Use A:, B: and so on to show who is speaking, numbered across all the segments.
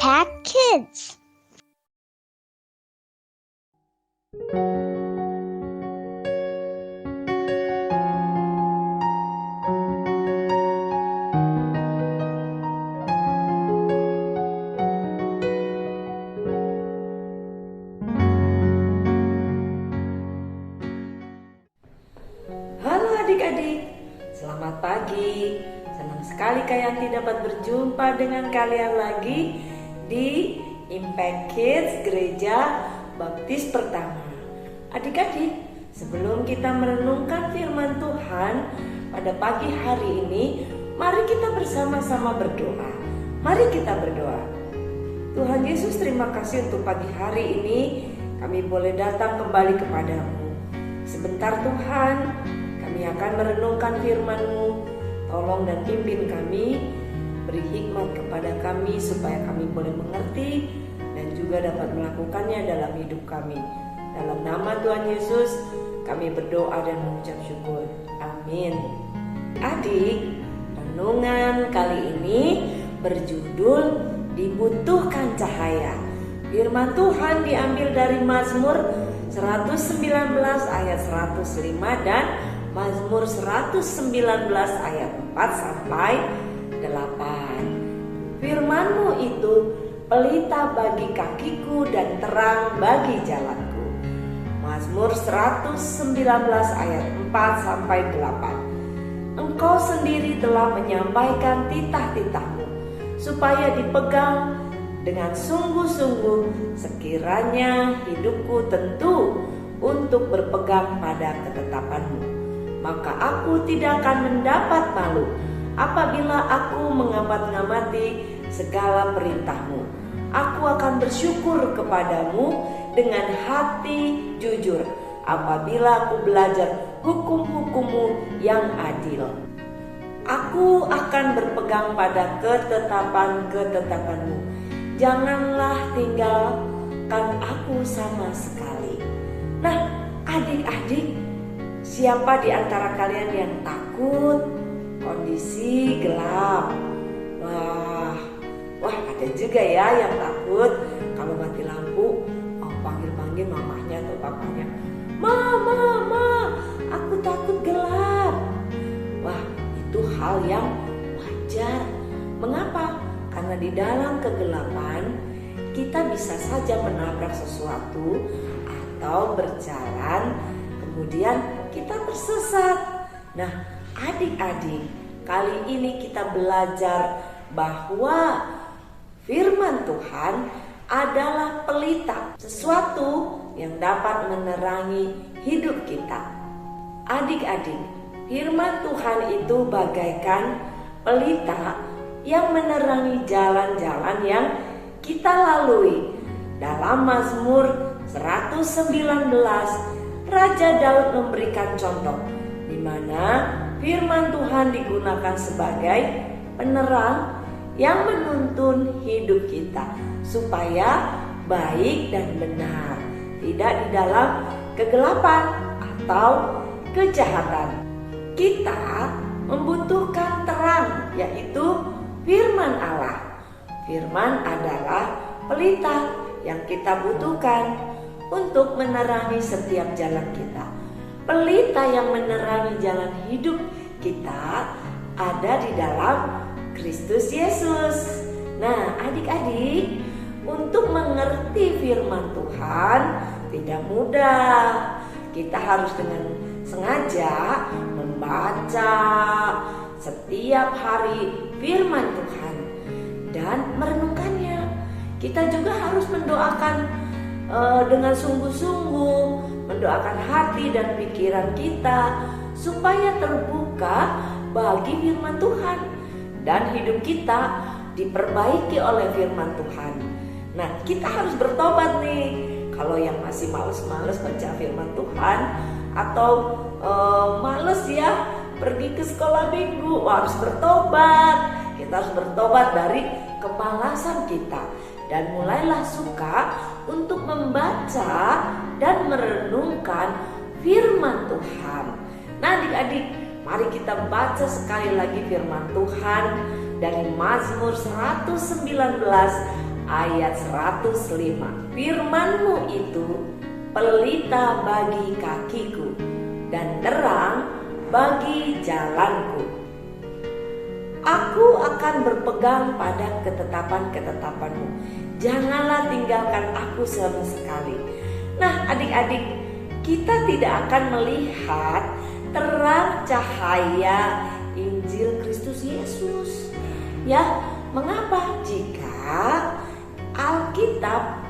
A: Impact Kids.
B: Halo adik-adik, selamat pagi. Senang sekali Kayanti dapat berjumpa dengan kalian lagi di Impact Kids Gereja Baptis Pertama. Adik-adik, sebelum kita merenungkan firman Tuhan pada pagi hari ini, mari kita bersama-sama berdoa. Mari kita berdoa. Tuhan Yesus, terima kasih untuk pagi hari ini kami boleh datang kembali kepadamu. Sebentar Tuhan, kami akan merenungkan firman-Mu. Tolong dan pimpin kami, beri hikmat kepada kami supaya kami boleh mengerti dan juga dapat melakukannya dalam hidup kami. Dalam nama Tuhan Yesus, kami berdoa dan mengucap syukur. Amin. Adik, renungan kali ini berjudul Dibutuhkan Cahaya. Firman Tuhan diambil dari Mazmur 119 ayat 105 dan Mazmur 119 ayat 4 sampai 8. Firman-Mu itu pelita bagi kakiku dan terang bagi jalanku. Mazmur 119 ayat 4 sampai 8. Engkau sendiri telah menyampaikan titah-titah-Mu supaya dipegang dengan sungguh-sungguh. Sekiranya hidupku tentu untuk berpegang pada ketetapan-Mu, maka aku tidak akan mendapat malu apabila aku mengamati segala perintah-Mu. Aku akan bersyukur kepadamu dengan hati jujur apabila aku belajar hukum-hukum-Mu yang adil. Aku akan berpegang pada ketetapan-ketetapan-Mu. Janganlah tinggalkan aku sama sekali. Nah, adik-adik, siapa di antara kalian yang takut kondisi gelap? Wah, ada juga ya yang takut kalau mati lampu, panggil-panggil mamahnya atau papanya. Ma, aku takut gelap. Wah, itu hal yang wajar. Mengapa? Karena di dalam kegelapan kita bisa saja menabrak sesuatu atau berjalan, kemudian kita tersesat. Nah, adik-adik, kali ini kita belajar bahwa firman Tuhan adalah pelita, sesuatu yang dapat menerangi hidup kita. Adik-adik, firman Tuhan itu bagaikan pelita yang menerangi jalan-jalan yang kita lalui. Dalam Mazmur 119, Raja Daud memberikan contoh di mana firman Tuhan digunakan sebagai penerang yang menuntun hidup kita supaya baik dan benar, tidak di dalam kegelapan atau kejahatan. Kita membutuhkan terang, yaitu firman Allah. Firman adalah pelita yang kita butuhkan untuk menerangi setiap jalan kita. Pelita yang menerangi jalan hidup kita ada di dalam Kristus Yesus. Nah, adik-adik, untuk mengerti firman Tuhan tidak mudah. Kita harus dengan sengaja membaca setiap hari firman Tuhan dan merenungkannya. Kita juga harus mendoakan dengan sungguh-sungguh, mendoakan hati dan pikiran kita supaya terbuka bagi firman Tuhan dan hidup kita diperbaiki oleh firman Tuhan. Nah, kita harus bertobat nih. Kalau yang masih males-males baca firman Tuhan atau males ya pergi ke sekolah minggu, harus bertobat. Kita harus bertobat dari kemalasan kita dan mulailah suka untuk membaca dan merenungkan firman Tuhan. Nah, adik-adik, mari kita baca sekali lagi firman Tuhan dari Mazmur 119 ayat 105. Firman-Mu itu pelita bagi kakiku dan terang bagi jalanku. Aku akan berpegang pada ketetapan-ketetapan-Mu. Janganlah tinggalkan aku sama sekali. Nah, adik-adik, kita tidak akan melihat terang cahaya Injil Kristus Yesus. Ya, mengapa? Jika Alkitab,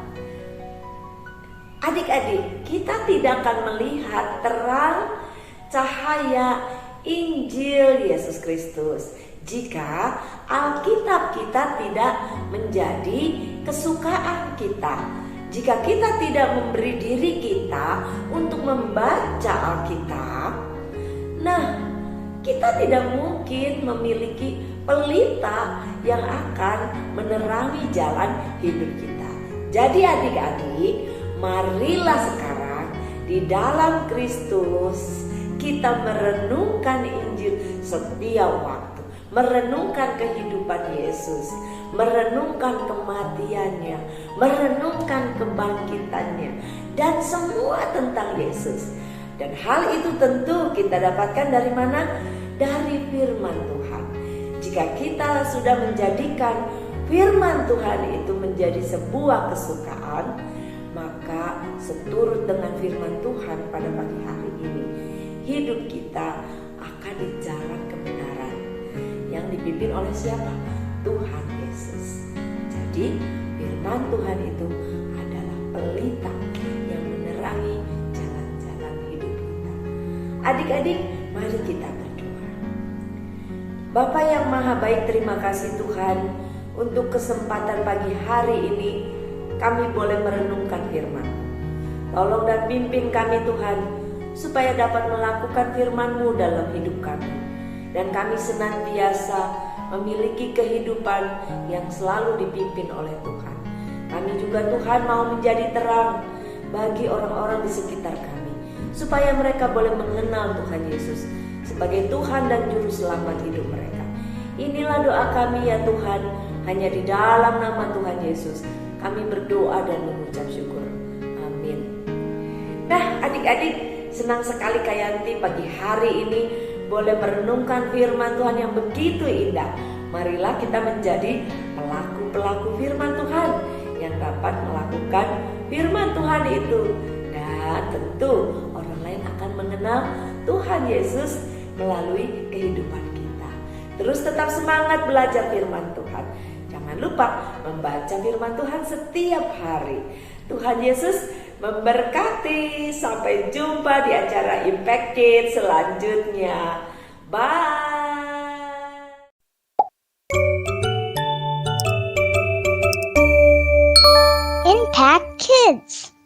B: adik-adik, kita tidak akan melihat terang cahaya Injil Yesus Kristus jika Alkitab kita tidak menjadi kesukaan kita. Jika kita tidak memberi diri kita untuk membaca Alkitab, nah, kita tidak mungkin memiliki pelita yang akan menerangi jalan hidup kita. Jadi adik-adik, marilah sekarang di dalam Kristus kita merenungkan Injil setiap waktu, merenungkan kehidupan Yesus, merenungkan kematiannya, merenungkan kebangkitannya, dan semua tentang Yesus. Dan hal itu tentu kita dapatkan dari mana? Dari firman Tuhan. Jika kita sudah menjadikan firman Tuhan itu menjadi sebuah kesukaan, maka seturut dengan firman Tuhan pada pagi hari ini, hidup kita akan di jalan kebenaran yang dipimpin oleh siapa? Tuhan Yesus. Jadi firman Tuhan itu adalah pelita yang menerangi jalan-jalan hidup kita. Adik-adik, mari kita berdoa. Bapa yang maha baik, terima kasih Tuhan untuk kesempatan pagi hari ini kami boleh merenungkan firman. Tolong dan pimpin kami Tuhan, supaya dapat melakukan firman-Mu dalam hidup kami. Dan kami senantiasa memiliki kehidupan yang selalu dipimpin oleh Tuhan. Kami juga Tuhan mau menjadi terang bagi orang-orang di sekitar kami, supaya mereka boleh mengenal Tuhan Yesus sebagai Tuhan dan Juru Selamat hidup mereka. Inilah doa kami ya Tuhan, hanya di dalam nama Tuhan Yesus kami berdoa dan mengucap syukur. Amin. Nah adik-adik, senang sekali Kak Yanti pagi hari ini boleh merenungkan firman Tuhan yang begitu indah. Marilah kita menjadi pelaku-pelaku firman Tuhan yang dapat melakukan firman Tuhan itu. Dan tentu orang lain akan mengenal Tuhan Yesus melalui kehidupan kita. Terus tetap semangat belajar firman Tuhan. Jangan lupa membaca firman Tuhan setiap hari. Tuhan Yesus memberkati. Sampai jumpa di acara Impact Kids selanjutnya. Bye.
A: Impact Kids.